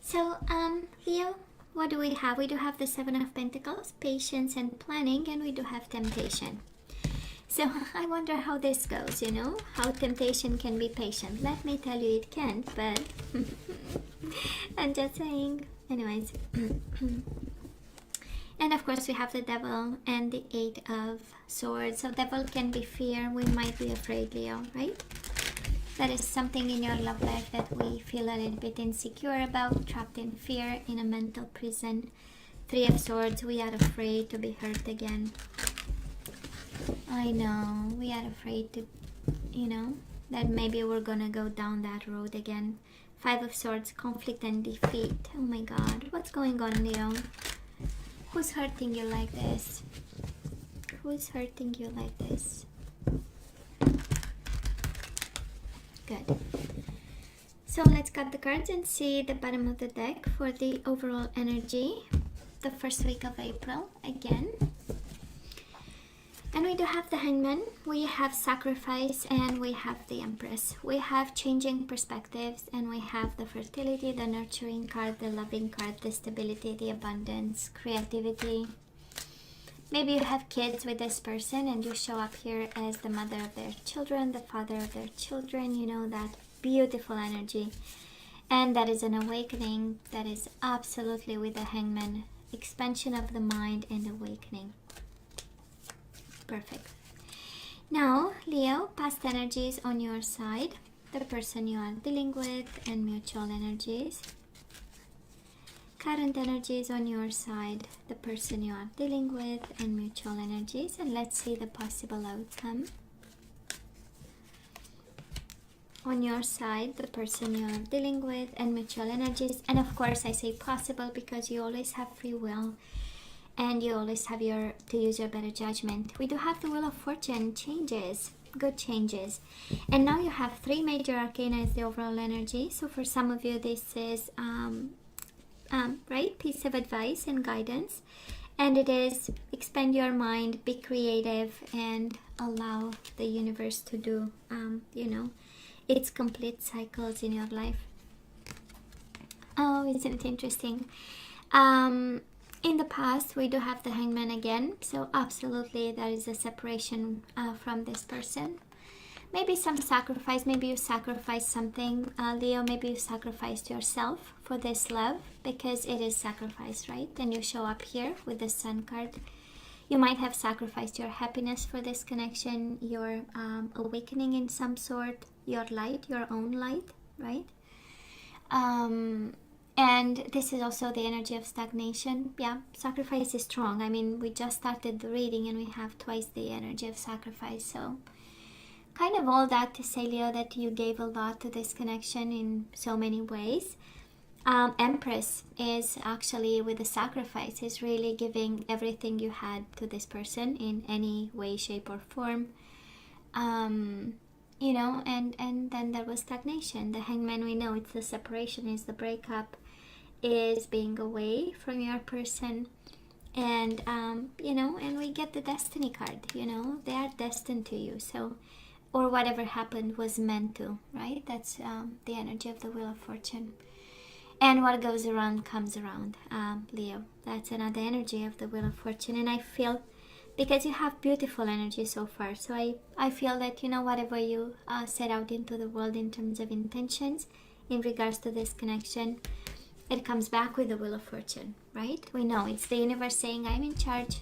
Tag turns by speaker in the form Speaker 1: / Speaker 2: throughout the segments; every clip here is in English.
Speaker 1: So, Leo, what do we have? We do have the Seven of Pentacles, patience and planning, and we do have temptation. So I wonder how this goes, how temptation can be patient. Let me tell you, it can't, but I'm just saying. Anyways. And of course we have the Devil and the Eight of Swords. So Devil can be fear. We might be afraid, Leo, right? That is something in your love life that we feel a little bit insecure about, trapped in fear, in a mental prison. Three of Swords, we are afraid to be hurt again. I know, we are afraid to, that maybe we're gonna go down that road again. Five of Swords, conflict and defeat. Oh my God, what's going on, Leo? Who's hurting you like this? Who's hurting you like this? Good. So let's cut the cards and see the bottom of the deck for the overall energy. The first week of April again. And we do have the Hangman, we have sacrifice, and we have the Empress. We have changing perspectives, and we have the fertility, the nurturing card, the loving card, the stability, the abundance, creativity. Maybe you have kids with this person and you show up here as the mother of their children, the father of their children, that beautiful energy. And that is an awakening that is absolutely with the Hangman, expansion of the mind and awakening. Perfect. Now, Leo, past energies on your side, the person you are dealing with, and mutual energies. Current energies on your side, the person you are dealing with, and mutual energies. And let's see the possible outcome. On your side, the person you are dealing with, and mutual energies. And of course, I say possible because you always have free will. And you always have to use your better judgment. We do have the Wheel of Fortune, changes, good changes. And now you have three major arcana as the overall energy. So for some of you, this is, right, piece of advice and guidance. And it is expand your mind, be creative, and allow the universe to do, its complete cycles in your life. Oh, isn't it interesting? In the past, we do have the Hangman again. So absolutely, there is a separation from this person. Maybe some sacrifice. Maybe you sacrificed something. Leo, maybe you sacrificed yourself for this love. Because it is sacrifice, right? And you show up here with the Sun card. You might have sacrificed your happiness for this connection. Your awakening in some sort. Your light, your own light, right? And this is also the energy of stagnation. Yeah, sacrifice is strong. I mean, we just started the reading and we have twice the energy of sacrifice. So kind of all that to say, Leo, that you gave a lot to this connection in so many ways. Empress is actually with the sacrifice, is really giving everything you had to this person in any way, shape or form. And then there was stagnation. The Hangman, we know it's the separation, is the breakup, is being away from your person. And and we get the Destiny card. They are destined to you. So, or whatever happened was meant to, right? That's the energy of the Wheel of Fortune. And what goes around comes around, Leo. That's another energy of the Wheel of Fortune. And I feel, because you have beautiful energy so far, so I feel that whatever you set out into the world in terms of intentions in regards to this connection, it comes back with the Wheel of Fortune, right? We know it's the universe saying, I'm in charge.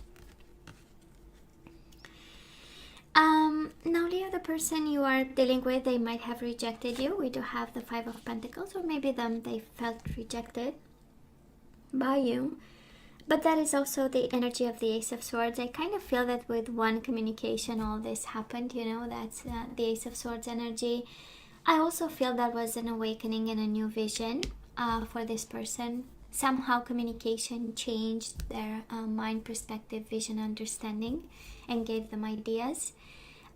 Speaker 1: Now, Leo, the person you are dealing with, they might have rejected you. We do have the Five of Pentacles, or maybe they felt rejected by you. But that is also the energy of the Ace of Swords. I kind of feel that with one communication, all this happened, that's the Ace of Swords energy. I also feel that was an awakening and a new vision for this person. Somehow communication changed their mind, perspective, vision, understanding, and gave them ideas.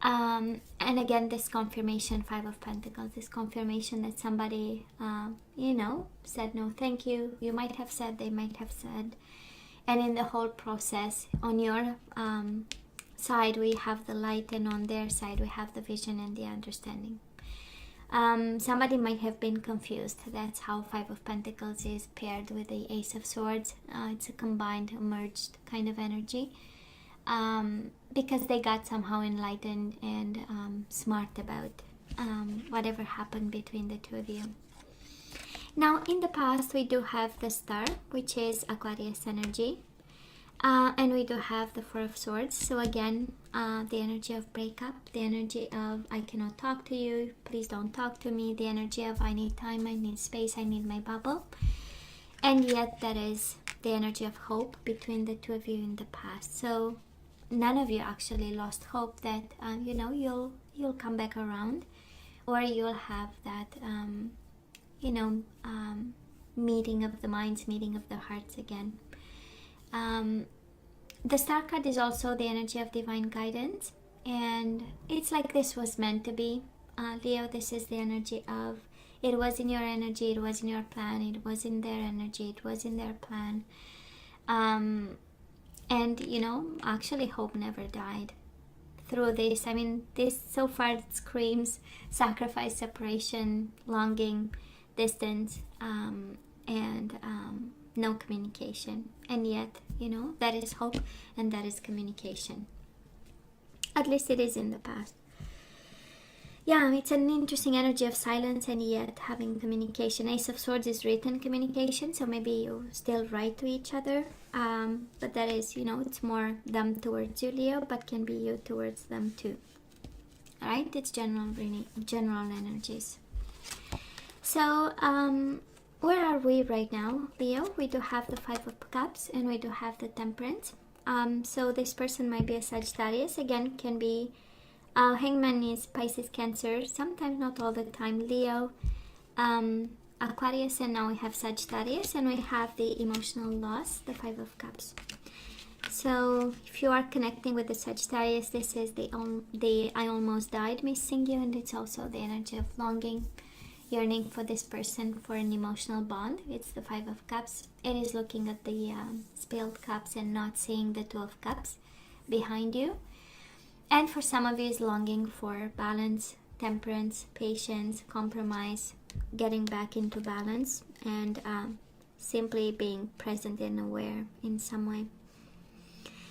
Speaker 1: And again, this confirmation, Five of Pentacles, this confirmation that somebody, said no thank you. You might have said, they might have said. And in the whole process, on your side, we have the light, and on their side, we have the vision and the understanding. Somebody might have been confused. That's how Five of Pentacles is paired with the Ace of Swords. It's a combined, merged kind of energy. Because they got somehow enlightened and smart about whatever happened between the two of you. Now, in the past, we do have the Star, which is Aquarius energy. And we do have the Four of Swords. So again, the energy of breakup, the energy of I cannot talk to you, please don't talk to me, the energy of I need time, I need space, I need my bubble. And yet that is the energy of hope between the two of you in the past. So none of you actually lost hope that you'll come back around, or you'll have that meeting of the minds, meeting of the hearts again. The Star card is also the energy of divine guidance, and it's like this was meant to be. Leo, this is the energy of it was in your energy, it was in your plan, it was in their energy, it was in their plan. And actually hope never died through this. I mean, this so far it screams sacrifice, separation, longing, distance, and no communication. And yet, that is hope and that is communication. At least it is in the past. Yeah, it's an interesting energy of silence and yet having communication. Ace of Swords is written communication, so maybe you still write to each other. But that is, it's more them towards you, Leo, but can be you towards them too. Alright, it's general energies. So, where are we right now, Leo? We do have the Five of Cups and we do have the Temperance. So this person might be a Sagittarius. Again, can be Hangman is Pisces, Cancer. Sometimes, not all the time, Leo, Aquarius, and now we have Sagittarius, and we have the emotional loss, the Five of Cups. So if you are connecting with the Sagittarius, this is the I almost died missing you, and it's also the energy of longing, yearning for this person, for an emotional bond. It's the Five of Cups. It is looking at the spilled cups and not seeing the Two of Cups behind you. And for some of you is longing for balance, temperance, patience, compromise, getting back into balance, and simply being present and aware in some way.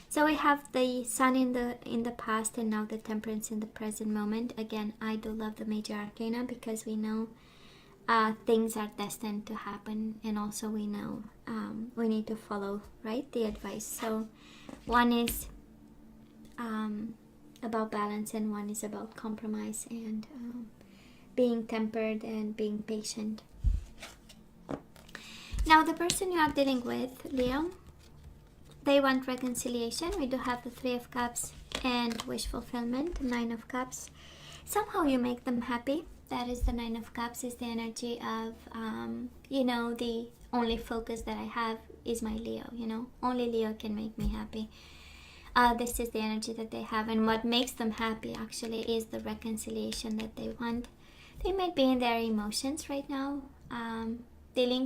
Speaker 1: So we have the Sun in the past and now the Temperance in the present moment. Again, I do love the Major Arcana because we know things are destined to happen, and also we know we need to follow, right, the advice. So one is about balance and one is about compromise and being tempered and being patient. Now the person you are dealing with, Leo, they want reconciliation. We do have the Three of Cups and wish fulfillment, Nine of Cups. Somehow you make them happy. That is the Nine of Cups, is the energy of, the only focus that I have is my Leo, only Leo can make me happy. This is the energy that they have, and what makes them happy actually is the reconciliation that they want. They might be in their emotions right now,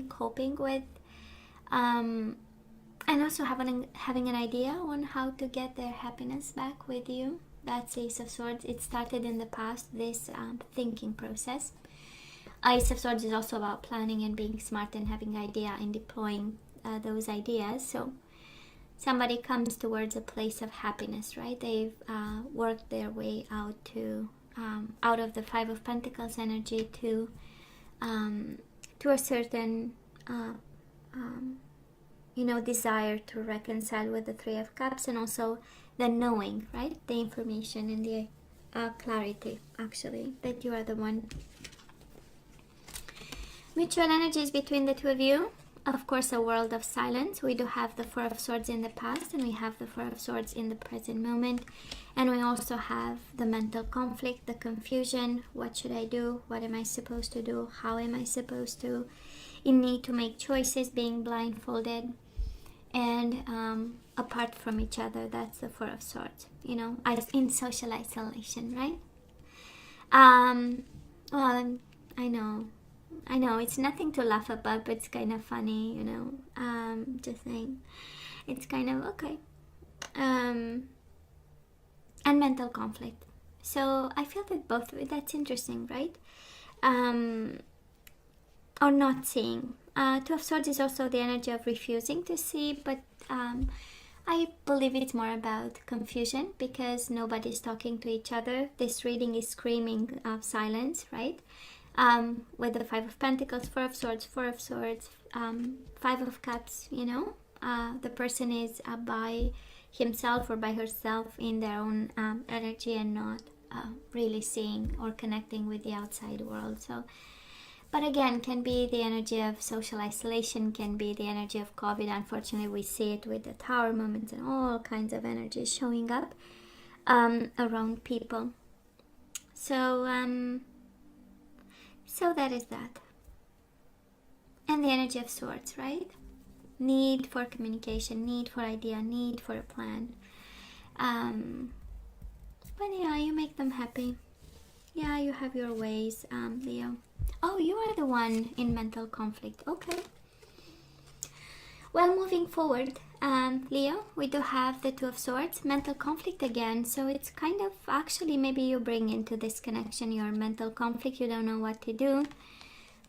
Speaker 1: coping with, and also having an idea on how to get their happiness back with you. That's Ace of Swords. It started in the past, this thinking process. Ace of Swords is also about planning and being smart and having idea and deploying those ideas. So somebody comes towards a place of happiness, right? They've worked their way out to out of the Five of Pentacles energy to a certain desire to reconcile with the Three of Cups, and also the knowing, right? The information and the clarity, actually, that you are the one. Mutual energies between the two of you. Of course, a world of silence. We do have the Four of Swords in the past and we have the Four of Swords in the present moment. And we also have the mental conflict, the confusion. What should I do? What am I supposed to do? How am I supposed to? In need to make choices, being blindfolded and apart from each other. That's the Four of Swords, in social isolation, right? Well, I know it's nothing to laugh about, but it's kind of funny, just saying. It's kind of okay. And mental conflict. So I feel that that's interesting, right? or not seeing. Two of Swords is also the energy of refusing to see, but I believe it's more about confusion because nobody's talking to each other. This reading is screaming of silence, right? With the Five of Pentacles, Four of Swords, Four of Swords, Five of Cups, you know. The person is by himself or by herself in their own energy and not really seeing or connecting with the outside world. So, but again, can be the energy of social isolation, can be the energy of COVID. Unfortunately, we see it with the Tower moments and all kinds of energies showing up around people. So, so that is that. And the energy of Swords, right? Need for communication, need for idea, need for a plan. But yeah, you make them happy. Yeah, you have your ways, Leo. Oh, you are the one in mental conflict. Okay. Well, moving forward, Leo, we do have the Two of Swords, mental conflict again. So it's kind of, actually, maybe you bring into this connection your mental conflict. You don't know what to do.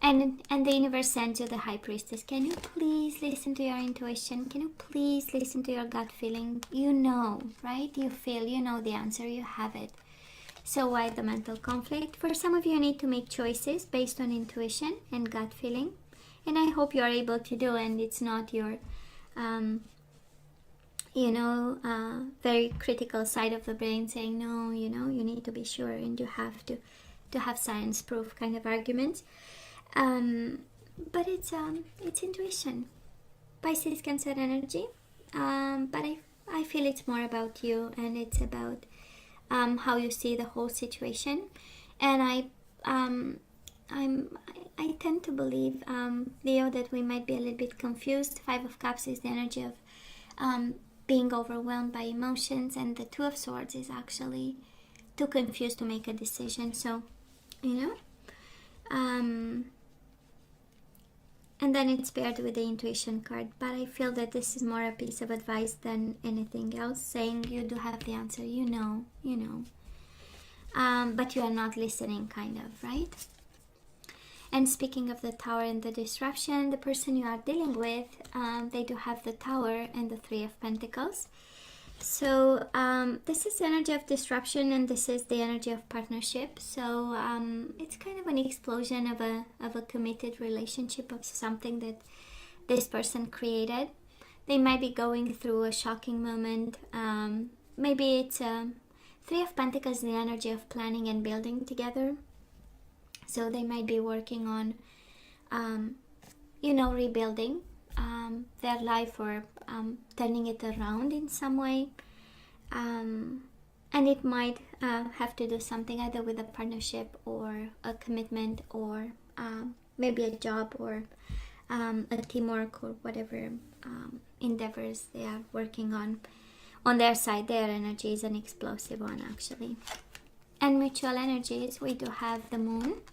Speaker 1: And the universe sends you the High Priestess. Can you please listen to your intuition? Can you please listen to your gut feeling? You know, right? You feel, you know the answer, you have it. So why the mental conflict? For some of you need to make choices based on intuition and gut feeling. And I hope you are able to do, and it's not your, very critical side of the brain saying, no, you know, you need to be sure and you have to have science proof kind of arguments. But it's intuition, Pisces, Cancer energy. But I feel it's more about you, and it's about how you see the whole situation. And I tend to believe, Leo, that we might be a little bit confused. Five of Cups is the energy of being overwhelmed by emotions, and the Two of Swords is actually too confused to make a decision. So, you know. And then it's paired with the intuition card. But I feel that this is more a piece of advice than anything else, saying you do have the answer, you know. But you are not listening, kind of, right? And speaking of the Tower and the disruption, the person you are dealing with, they do have the Tower and the Three of Pentacles. So this is the energy of disruption, and this is the energy of partnership. So it's kind of an explosion of a committed relationship, of something that this person created. They might be going through a shocking moment. Maybe it's Three of Pentacles, the energy of planning and building together. So they might be working on, rebuilding their life, or turning it around in some way. And it might have to do something either with a partnership or a commitment, or maybe a job, or a teamwork, or whatever endeavors they are working on their side. Their energy is an explosive one, actually. And mutual energies, we do have the Moon,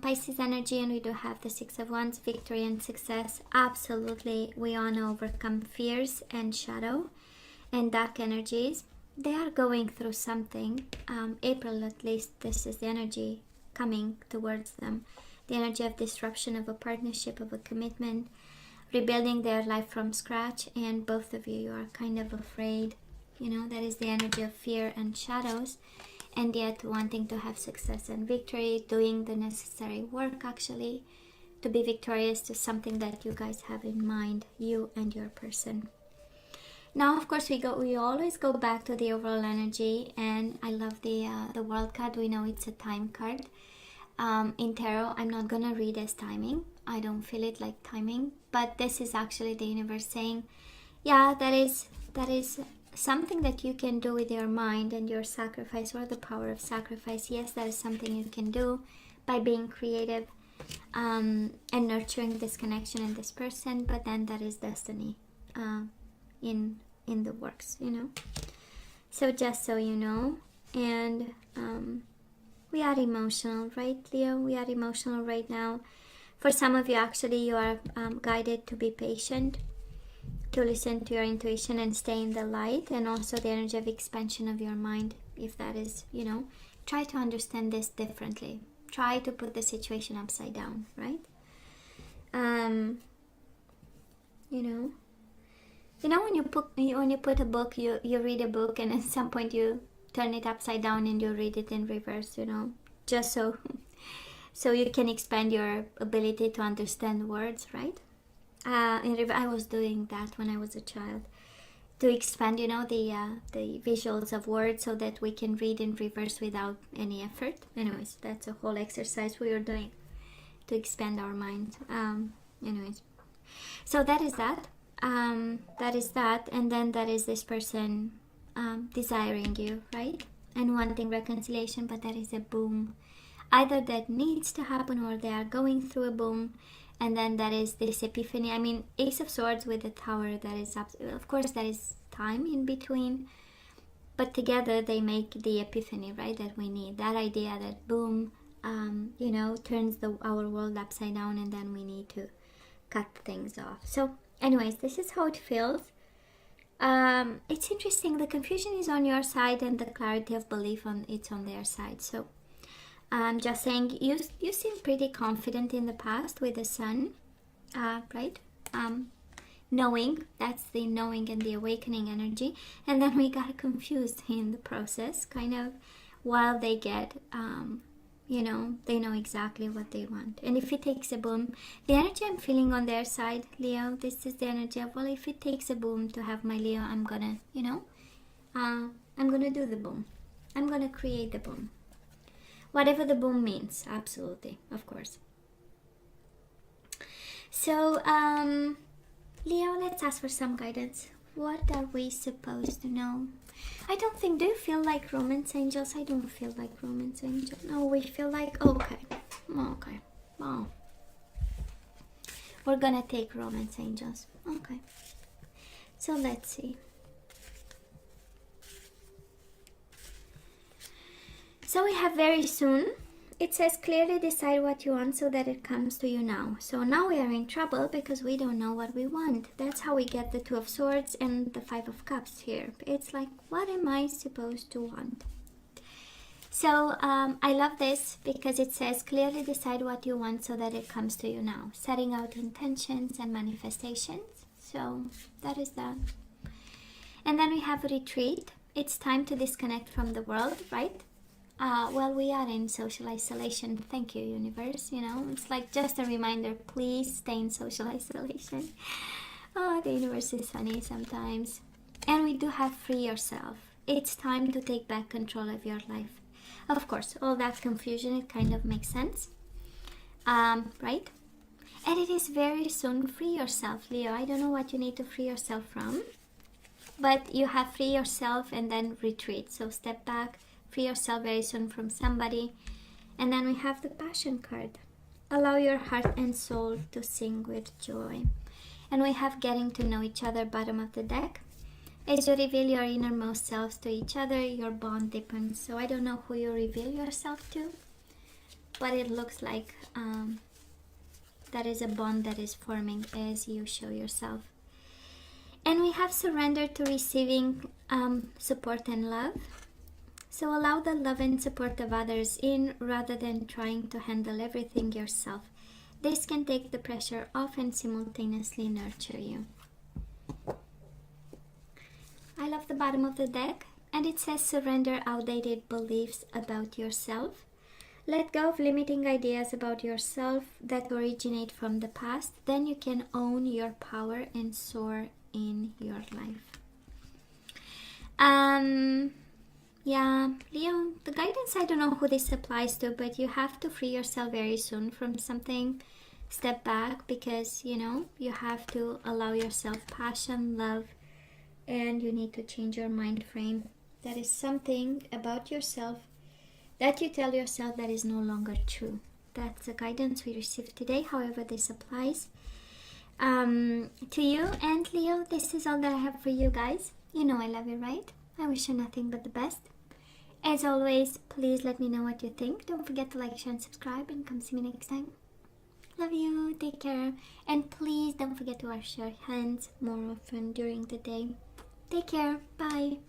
Speaker 1: Pisces energy, and we do have the Six of Wands, victory and success. Absolutely, we want to overcome fears and shadow and dark energies. They are going through something. April, at least, this is the energy coming towards them. The energy of disruption, of a partnership, of a commitment, rebuilding their life from scratch. And both of you are kind of afraid. That is the energy of fear and shadows. And yet wanting to have success and victory, doing the necessary work, actually, to be victorious to something that you guys have in mind, you and your person. Now, of course, we always go back to the overall energy, and I love the World card. We know it's a time card. In tarot, I'm not gonna read as timing. I don't feel it like timing, but this is actually the universe saying, yeah, that is something that you can do with your mind and your sacrifice, or the power of sacrifice. Yes, that is something you can do by being creative and nurturing this connection and this person. But then that is destiny in the works, So just so you know. And we are emotional, right, Leo? We are emotional right now. For some of you, actually, you are guided to be patient, to listen to your intuition and stay in the light, and also the energy of expansion of your mind. If that is, try to understand this differently. try to put the situation upside down, right? When you put a book, you read a book, and at some point you turn it upside down and you read it in reverse, just so you can expand your ability to understand words, right? I was doing that when I was a child, to expand, the visuals of words, so that we can read in reverse without any effort. Anyways, that's a whole exercise we are doing to expand our mind. Anyways, so that is that. And then that is this person desiring you, right? And wanting reconciliation, but that is a boom. Either that needs to happen, or they are going through a boom. And then that is this epiphany. I mean, Ace of Swords with the Tower, that is, of course, there is time in between, but together they make the epiphany, right, that we need. That idea that boom, turns our world upside down, and then we need to cut things off. So anyways, this is how it feels. It's interesting. The confusion is on your side, and the clarity of belief it's on their side. So I'm just saying, you seem pretty confident in the past with the Sun, right? Knowing, that's the knowing and the awakening energy. And then we got confused in the process, kind of, while they get, they know exactly what they want. And if it takes a boom, the energy I'm feeling on their side, Leo, this is the energy of, well, if it takes a boom to have my Leo, I'm gonna, I'm gonna do the boom. I'm gonna create the boom. Whatever the boom means, absolutely, of course. So, Leo, let's ask for some guidance. What are we supposed to know? I don't think, do you feel like romance angels? I don't feel like romance angels. No, we feel like, okay. Oh. We're gonna take romance angels. Okay. So let's see. So we have very soon. It says clearly decide what you want so that it comes to you now. So now we are in trouble because we don't know what we want. That's how we get the Two of Swords and the Five of Cups here. It's like, what am I supposed to want? So I love this because it says clearly decide what you want so that it comes to you now. Setting out intentions and manifestations. So that is that. And then we have retreat. It's time to disconnect from the world, right? Well, we are in social isolation. Thank you, universe. It's like just a reminder, please stay in social isolation. Oh, the universe is funny sometimes. And we do have free yourself. It's time to take back control of your life. Of course, all that confusion, it kind of makes sense. Right? And it is very soon. Free yourself, Leo. I don't know what you need to free yourself from. But you have free yourself and then retreat. So step back. Free yourself very soon from somebody. And then we have the Passion card. Allow your heart and soul to sing with joy. And we have getting to know each other, bottom of the deck. As you reveal your innermost selves to each other, your bond deepens. So I don't know who you reveal yourself to, but it looks like that is a bond that is forming as you show yourself. And we have surrender to receiving support and love. So allow the love and support of others in rather than trying to handle everything yourself. This can take the pressure off and simultaneously nurture you. I love the bottom of the deck, and it says surrender outdated beliefs about yourself. Let go of limiting ideas about yourself that originate from the past. Then you can own your power and soar in your life. Yeah, Leo, the guidance, I don't know who this applies to, but you have to free yourself very soon from something. Step back because, you have to allow yourself passion, love, and you need to change your mind frame. That is something about yourself that you tell yourself that is no longer true. That's the guidance we received today, however this applies to you. And Leo, this is all that I have for you guys. I love you, right? I wish you nothing but the best. As always, please let me know what you think. Don't forget to like, share, and subscribe, and come see me next time. Love you, take care, and please don't forget to wash your hands more often during the day. Take care, bye.